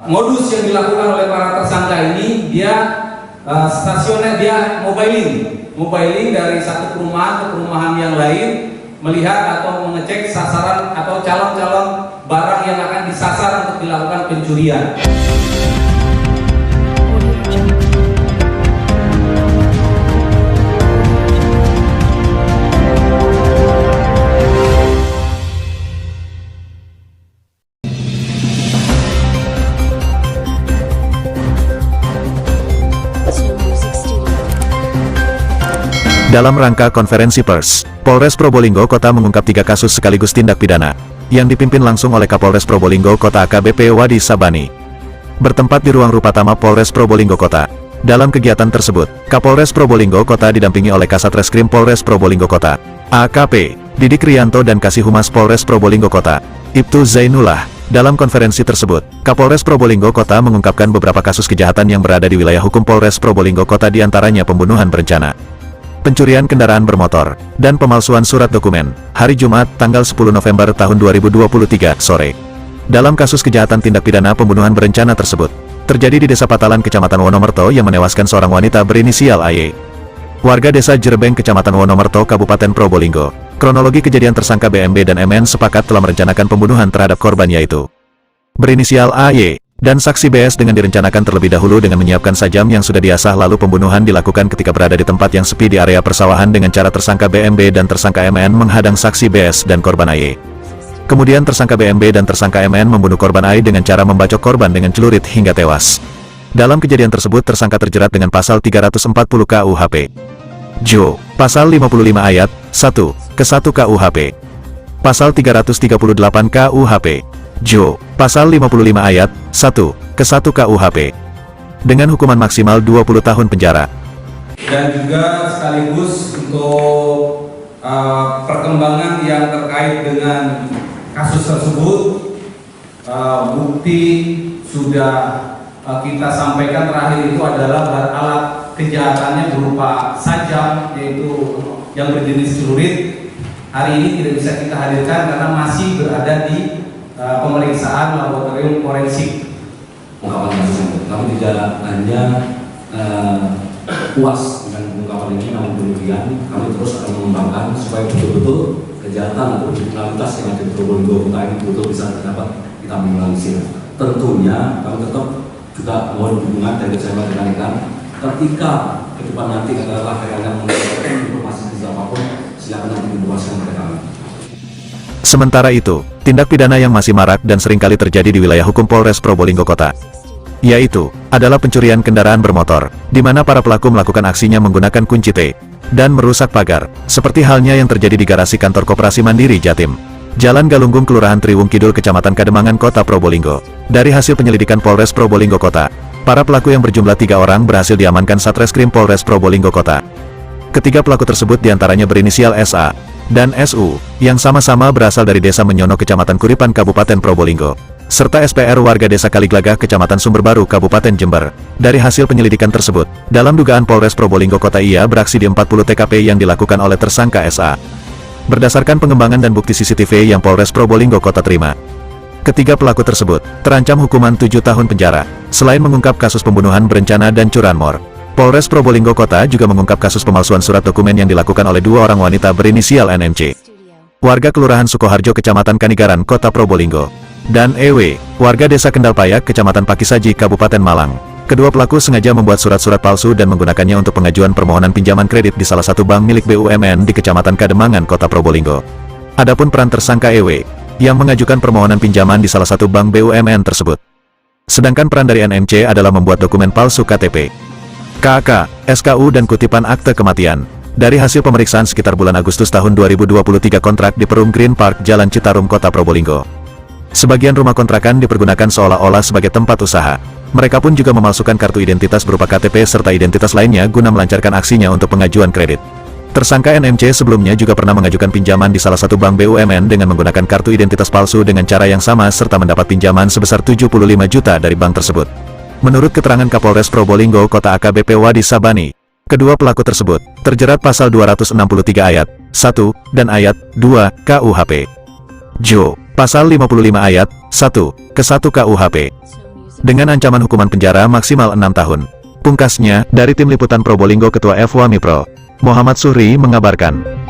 modus yang dilakukan oleh para tersangka ini, dia stasioner, dia mobiling dari satu perumahan ke perumahan yang lain, melihat atau mengecek sasaran atau calon-calon barang yang akan disasar untuk dilakukan pencurian. Dalam rangka konferensi pers, Polres Probolinggo Kota mengungkap 3 kasus sekaligus tindak pidana, yang dipimpin langsung oleh Kapolres Probolinggo Kota AKBP Wadi Sabani. Bertempat di ruang Rupatama Polres Probolinggo Kota. Dalam kegiatan tersebut, Kapolres Probolinggo Kota didampingi oleh Kasat Reskrim Polres Probolinggo Kota, AKP, Didik Rianto dan Kasih Humas Polres Probolinggo Kota, Ibtu Zainullah. Dalam konferensi tersebut, Kapolres Probolinggo Kota mengungkapkan beberapa kasus kejahatan yang berada di wilayah hukum Polres Probolinggo Kota, diantaranya pembunuhan berencana, pencurian kendaraan bermotor, dan pemalsuan surat dokumen, hari Jumat, tanggal 10 November tahun 2023, sore. Dalam kasus kejahatan tindak pidana pembunuhan berencana tersebut, terjadi di Desa Patalan, Kecamatan Wonomerto yang menewaskan seorang wanita berinisial AY. Warga Desa Jerebeng, Kecamatan Wonomerto, Kabupaten Probolinggo. Kronologi kejadian: tersangka BMB dan MN sepakat telah merencanakan pembunuhan terhadap korban, yaitu berinisial AY, dan saksi BS dengan direncanakan terlebih dahulu dengan menyiapkan sajam yang sudah diasah, lalu pembunuhan dilakukan ketika berada di tempat yang sepi di area persawahan dengan cara tersangka BMB dan tersangka MN menghadang saksi BS dan korban AY. Kemudian tersangka BMB dan tersangka MN membunuh korban AY dengan cara membacok korban dengan celurit hingga tewas. Dalam kejadian tersebut tersangka terjerat dengan pasal 340 KUHP. Jo, pasal 55 ayat 1 ke 1 KUHP. Pasal 338 KUHP. Jo, pasal 55 ayat 1 ke 1 KUHP, dengan hukuman maksimal 20 tahun penjara. Dan juga sekaligus untuk perkembangan yang terkait dengan kasus tersebut, bukti sudah kita sampaikan. Terakhir itu adalah alat kejahatannya berupa sajam, yaitu yang berjenis celurit. Hari ini tidak bisa kita hadirkan karena masih berada di pemeriksaan laboratorium forensik. Ungkapan kasus, kami tidak hanya puas dengan ungkapan ini, namun kemudian kami terus akan mengembangkan supaya betul-betul kejahatan atau kriminalitas yang ada di Probolinggo Kota ini betul bisa dapat kita minimalisir. Tentunya kami tetap juga mohon dukungan dari saya rekan-rekan ketika ke depan nanti adalah rekan-rekan mendapatkan informasi apapun, silakan nanti diinformasikan kepada kami. Sementara itu, tindak pidana yang masih marak dan seringkali terjadi di wilayah hukum Polres Probolinggo Kota, yaitu adalah pencurian kendaraan bermotor, di mana para pelaku melakukan aksinya menggunakan kunci T dan merusak pagar, seperti halnya yang terjadi di garasi kantor Koperasi Mandiri Jatim, Jalan Galunggung, Kelurahan Triwung Kidul, Kecamatan Kademangan, Kota Probolinggo. Dari hasil penyelidikan Polres Probolinggo Kota, para pelaku yang berjumlah 3 orang berhasil diamankan Satreskrim Polres Probolinggo Kota. Ketiga pelaku tersebut diantaranya berinisial SA dan SU, yang sama-sama berasal dari Desa Menyono, Kecamatan Kuripan, Kabupaten Probolinggo, serta SPR warga Desa Kaliglagah, Kecamatan Sumberbaru, Kabupaten Jember. Dari hasil penyelidikan tersebut, dalam dugaan Polres Probolinggo Kota, ia beraksi di 40 TKP yang dilakukan oleh tersangka SA. Berdasarkan pengembangan dan bukti CCTV yang Polres Probolinggo Kota terima, ketiga pelaku tersebut terancam hukuman 7 tahun penjara. Selain mengungkap kasus pembunuhan berencana dan curanmor, Polres Probolinggo Kota juga mengungkap kasus pemalsuan surat dokumen yang dilakukan oleh 2 orang wanita berinisial NMC, warga Kelurahan Sukoharjo, Kecamatan Kanigaran, Kota Probolinggo, dan EW, warga Desa Kendal Payak, Kecamatan Pakisaji, Kabupaten Malang. Kedua pelaku sengaja membuat surat-surat palsu dan menggunakannya untuk pengajuan permohonan pinjaman kredit di salah satu bank milik BUMN di Kecamatan Kademangan, Kota Probolinggo. Adapun peran tersangka EW, yang mengajukan permohonan pinjaman di salah satu bank BUMN tersebut. Sedangkan peran dari NMC adalah membuat dokumen palsu KTP, KK, SKU dan kutipan akte kematian. Dari hasil pemeriksaan sekitar bulan Agustus tahun 2023, kontrak di Perum Green Park, Jalan Citarum, Kota Probolinggo. Sebagian rumah kontrakan dipergunakan seolah-olah sebagai tempat usaha. Mereka pun juga memalsukan kartu identitas berupa KTP serta identitas lainnya guna melancarkan aksinya untuk pengajuan kredit. Tersangka NMC sebelumnya juga pernah mengajukan pinjaman di salah satu bank BUMN dengan menggunakan kartu identitas palsu dengan cara yang sama serta mendapat pinjaman sebesar 75 juta dari bank tersebut. Menurut keterangan Kapolres Probolinggo Kota AKBP Wadi Sabani, kedua pelaku tersebut terjerat pasal 263 ayat 1 dan ayat 2 KUHP. Jo, pasal 55 ayat 1 ke 1 KUHP. dengan ancaman hukuman penjara maksimal 6 tahun. Pungkasnya, dari Tim Liputan Probolinggo Ketua FWAMI Pro, Muhammad Suhri mengabarkan.